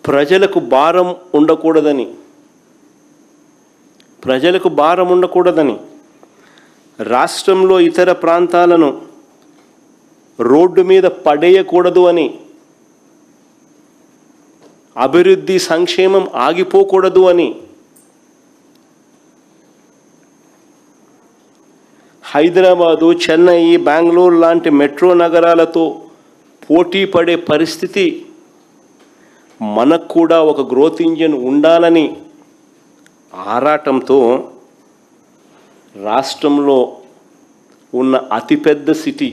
ప్రజలకు భారం ఉండకూడదని రాష్ట్రంలో ఇతర ప్రాంతాలను రోడ్డు మీద పడేయకూడదు అని, అభివృద్ధి సంక్షేమం ఆగిపోకూడదు అని హైదరాబాదు, చెన్నై, బెంగళూరు లాంటి మెట్రో నగరాలతో పోటీ పడే పరిస్థితి మనకు కూడా ఒక గ్రోత్ ఇంజిన్ ఉండాలని ఆరాటంతో రాష్ట్రంలో ఉన్న అతిపెద్ద సిటీ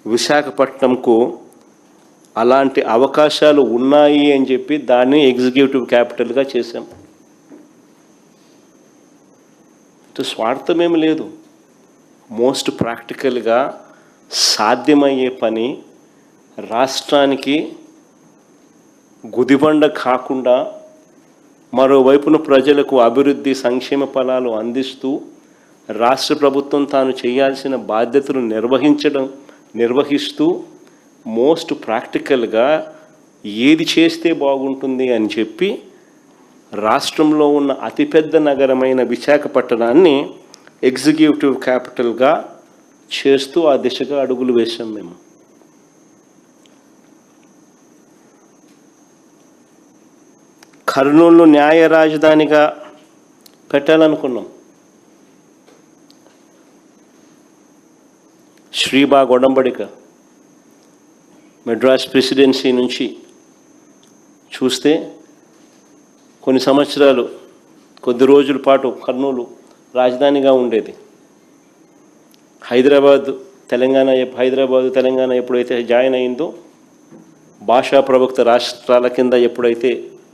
విశాఖపట్నంకు అలాంటి అవకాశాలు ఉన్నాయి అని చెప్పి దాన్ని ఎగ్జిక్యూటివ్ క్యాపిటల్గా చేశాం. స్వార్థమేమి లేదు. మోస్ట్ ప్రాక్టికల్గా సాధ్యమయ్యే పని, రాష్ట్రానికి గుదిబండ కాకుండా మరోవైపున ప్రజలకు అభివృద్ధి సంక్షేమ ఫలాలు అందిస్తూ రాష్ట్ర ప్రభుత్వం తాను చేయాల్సిన బాధ్యతలు నిర్వహిస్తూ మోస్ట్ ప్రాక్టికల్గా ఏది చేస్తే బాగుంటుంది అని చెప్పి రాష్ట్రంలో ఉన్న అతిపెద్ద నగరమైన విశాఖపట్నాన్ని ఎగ్జిక్యూటివ్ క్యాపిటల్గా చేస్తూ ఆ దిశగా అడుగులు వేశాం. మేము కర్నూలును న్యాయ రాజధానిగా పెట్టాలనుకున్నాం. శ్రీబాగ్ ఒడంబడిక మెడ్రాస్ ప్రెసిడెన్సీ నుంచి చూస్తే కొన్ని సంవత్సరాలు, కొద్ది రోజుల పాటు కర్నూలు రాజధానిగా ఉండేది. హైదరాబాదు తెలంగాణ ఎప్పుడైతే జాయిన్ అయిందో, భాషా ప్రవక్త రాష్ట్రాల కింద ఎప్పుడైతే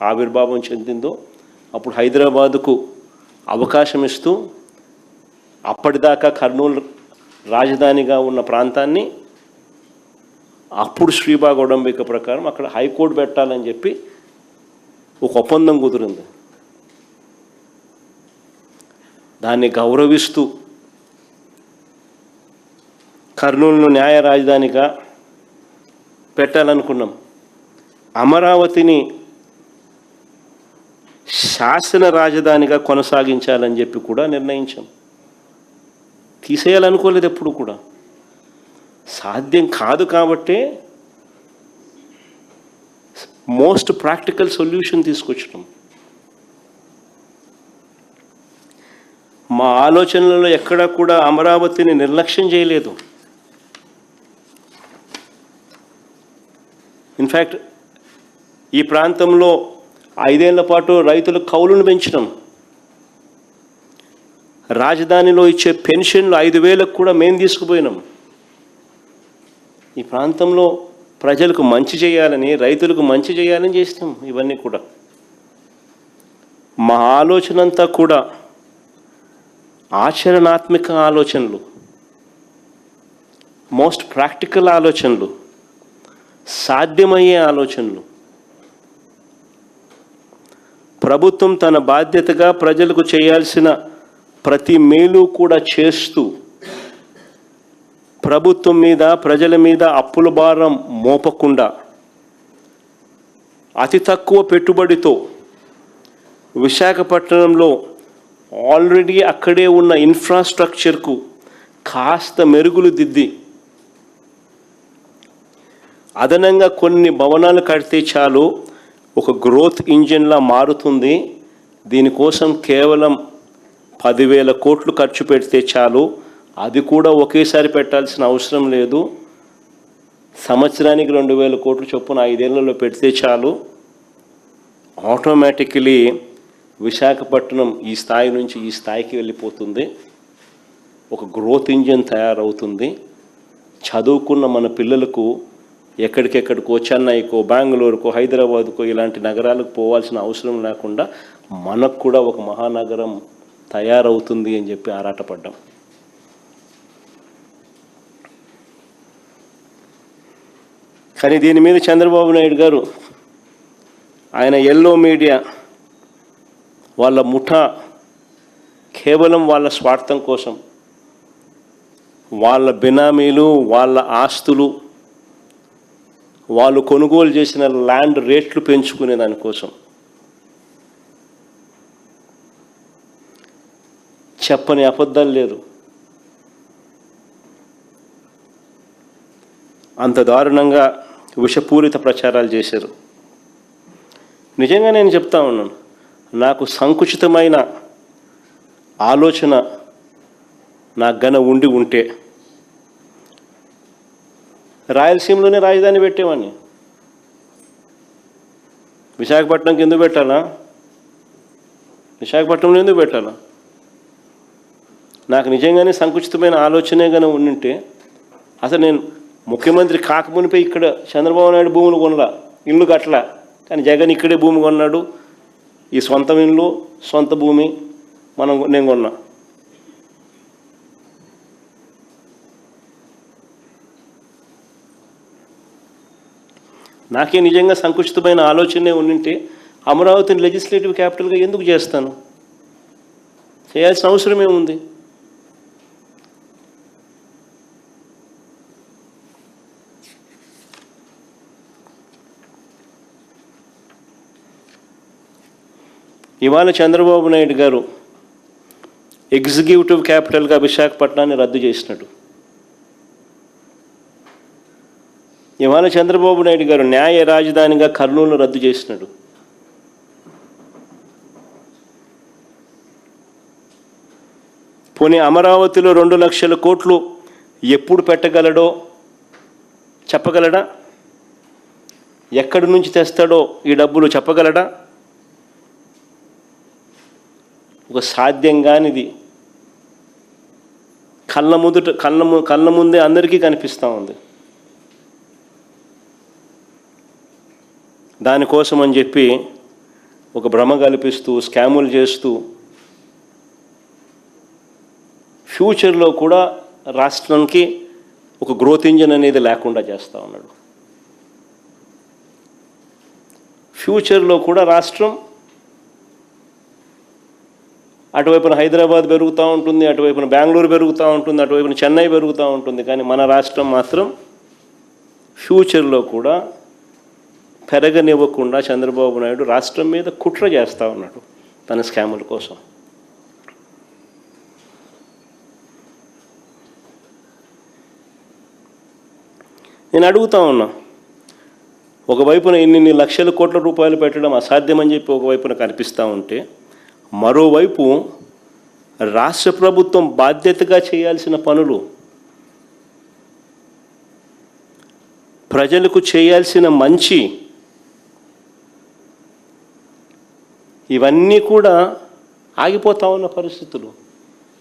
ఆవిర్భావం చెందిందో, అప్పుడు హైదరాబాదుకు అవకాశం ఇస్తూ అప్పటిదాకా కర్నూలు రాజధానిగా ఉన్న ప్రాంతాన్ని అప్పుడు శ్రీబాగ్ ఒడంబిక ప్రకారం అక్కడ హైకోర్టు పెట్టాలని చెప్పి ఒక ఒప్పందం కుదిరింది. దాన్ని గౌరవిస్తూ కర్నూలును న్యాయ రాజధానిగా పెట్టాలనుకున్నాం. అమరావతిని శాసన రాజధానిగా కొనసాగించాలని చెప్పి కూడా నిర్ణయించాం. తీసేయాలనుకోలేదు ఎప్పుడు కూడా. సాధ్యం కాదు కాబట్టే మోస్ట్ ప్రాక్టికల్ సొల్యూషన్ తీసుకొచ్చినాం. మా ఆలోచనలలో ఎక్కడా కూడా అమరావతిని నిర్లక్ష్యం చేయలేదు. ఇన్ఫ్యాక్ట్ ఈ ప్రాంతంలో 5 ఏళ్ల పాటు రైతుల కౌలును పెంచినాం. రాజధానిలో ఇచ్చే పెన్షన్లు 5,000 కూడా మేము తీసుకుపోయినాం. ఈ ప్రాంతంలో ప్రజలకు మంచి చేయాలని, రైతులకు మంచి చేయాలని చేస్తాం. ఇవన్నీ కూడా మా ఆలోచన అంతా కూడా ఆచరణాత్మక ఆలోచనలు, మోస్ట్ ప్రాక్టికల్ ఆలోచనలు, సాధ్యమయ్యే ఆలోచనలు. ప్రభుత్వం తన బాధ్యతగా ప్రజలకు చేయాల్సిన ప్రతి మేలు కూడా చేస్తూ ప్రభుత్వం మీద, ప్రజల మీద అప్పుల భారం మోపకుండా అతి తక్కువ పెట్టుబడితో విశాఖపట్నంలో ఆల్రెడీ అక్కడే ఉన్న ఇన్ఫ్రాస్ట్రక్చర్కు కాస్త మెరుగులు దిద్ది అదనంగా కొన్ని భవనాలు కడితే చాలు ఒక గ్రోత్ ఇంజిన్లా మారుతుంది. దీనికోసం కేవలం 10,000 కోట్లు ఖర్చు పెడితే చాలు. అది కూడా ఒకేసారి పెట్టాల్సిన అవసరం లేదు. సంవత్సరానికి 2,000 కోట్లు చొప్పున 5 ఏళ్లలో పెడితే చాలు. ఆటోమేటికలీ విశాఖపట్నం ఈ స్థాయి నుంచి ఈ స్థాయికి వెళ్ళిపోతుంది. ఒక గ్రోత్ ఇంజిన్ తయారవుతుంది. చదువుకున్న మన పిల్లలకు ఎక్కడికెక్కడికో, చెన్నైకో, బెంగళూరుకో, హైదరాబాదుకో ఇలాంటి నగరాలకు పోవాల్సిన అవసరం లేకుండా మనకు కూడా ఒక మహానగరం తయారవుతుంది అని చెప్పి ఆరాటపడ్డాం. కానీ దీని మీద చంద్రబాబు నాయుడు గారు, ఆయన ఎల్లో మీడియా వాళ్ళ ముఠా కేవలం వాళ్ళ స్వార్థం కోసం, వాళ్ళ బినామీలు, వాళ్ళ ఆస్తులు, వాళ్ళు కొనుగోలు చేసిన ల్యాండ్ రేట్లు పెంచుకునే దానికోసం. చెప్పని అబద్ధాలు లేరు. అంత దారుణంగా విషపూరిత ప్రచారాలు చేశారు. నిజంగా నేను చెప్తా ఉన్నాను, నాకు సంకుచితమైన ఆలోచన నాకు గన ఉంటే రాయలసీమలోనే రాజధాని పెట్టేవాడిని. విశాఖపట్నంకి ఎందుకు పెట్టాలా? విశాఖపట్నంలో ఎందుకు పెట్టాలా? నాకు నిజంగానే సంకుచితమైన ఆలోచనే కనుక ఉండింటే అసలు నేను ముఖ్యమంత్రి కాకమునిపై ఇక్కడ చంద్రబాబు నాయుడు భూములు కొనలా, ఇల్లు కట్టలా. కానీ జగన్ ఇక్కడే భూమి కొన్నాడు. ఈ సొంత ఇల్లు, సొంత భూమి నేను కొన్నా. నాకే నిజంగా సంకుచితమైన ఆలోచనే ఉండింటే అమరావతిని లెజిస్లేటివ్ క్యాపిటల్గా ఎందుకు చేస్తాను? చేయాల్సిన అవసరం ఏముంది? ఇవాళ చంద్రబాబు నాయుడు గారు ఎగ్జిక్యూటివ్ క్యాపిటల్గా విశాఖపట్నాన్ని రద్దు చేసినట్టు, ఇవాళ చంద్రబాబు నాయుడు గారు న్యాయ రాజధానిగా కర్నూలు రద్దు చేసినాడు. పోనీ అమరావతిలో 2 లక్షల కోట్లు ఎప్పుడు పెట్టగలడో చెప్పగలడా? ఎక్కడి నుంచి తెస్తాడో ఈ డబ్బులు చెప్పగలడా? ఒక సాధ్యం కానిది కళ్ళ ముందే అందరికీ కనిపిస్తూ ఉంది. దానికోసం అని చెప్పి ఒక భ్రమ కల్పిస్తూ స్కాములు చేస్తూ ఫ్యూచర్లో కూడా రాష్ట్రానికి ఒక గ్రోత్ ఇంజిన్ అనేది లేకుండా చేస్తూ ఉన్నాడు. ఫ్యూచర్లో కూడా రాష్ట్రం అటువైపున హైదరాబాద్ పెరుగుతూ ఉంటుంది, అటువైపున బెంగళూరు పెరుగుతూ ఉంటుంది, అటువైపున చెన్నై పెరుగుతూ ఉంటుంది. కానీ మన రాష్ట్రం మాత్రం ఫ్యూచర్లో కూడా పెరగనివ్వకుండా చంద్రబాబు నాయుడు రాష్ట్రం మీద కుట్ర చేస్తూ ఉన్నాడు తన స్కాముల కోసం. నేను అడుగుతా ఉన్నా, ఒకవైపున ఇన్ని లక్షల కోట్ల రూపాయలు పెట్టడం అసాధ్యమని చెప్పి ఒకవైపున కనిపిస్తూ ఉంటే, మరోవైపు రాష్ట్ర ప్రభుత్వం బాధ్యతగా చేయాల్సిన పనులు, ప్రజలకు చేయాల్సిన మంచి, ఇవన్నీ కూడా ఆగిపోతా ఉన్న పరిస్థితులు.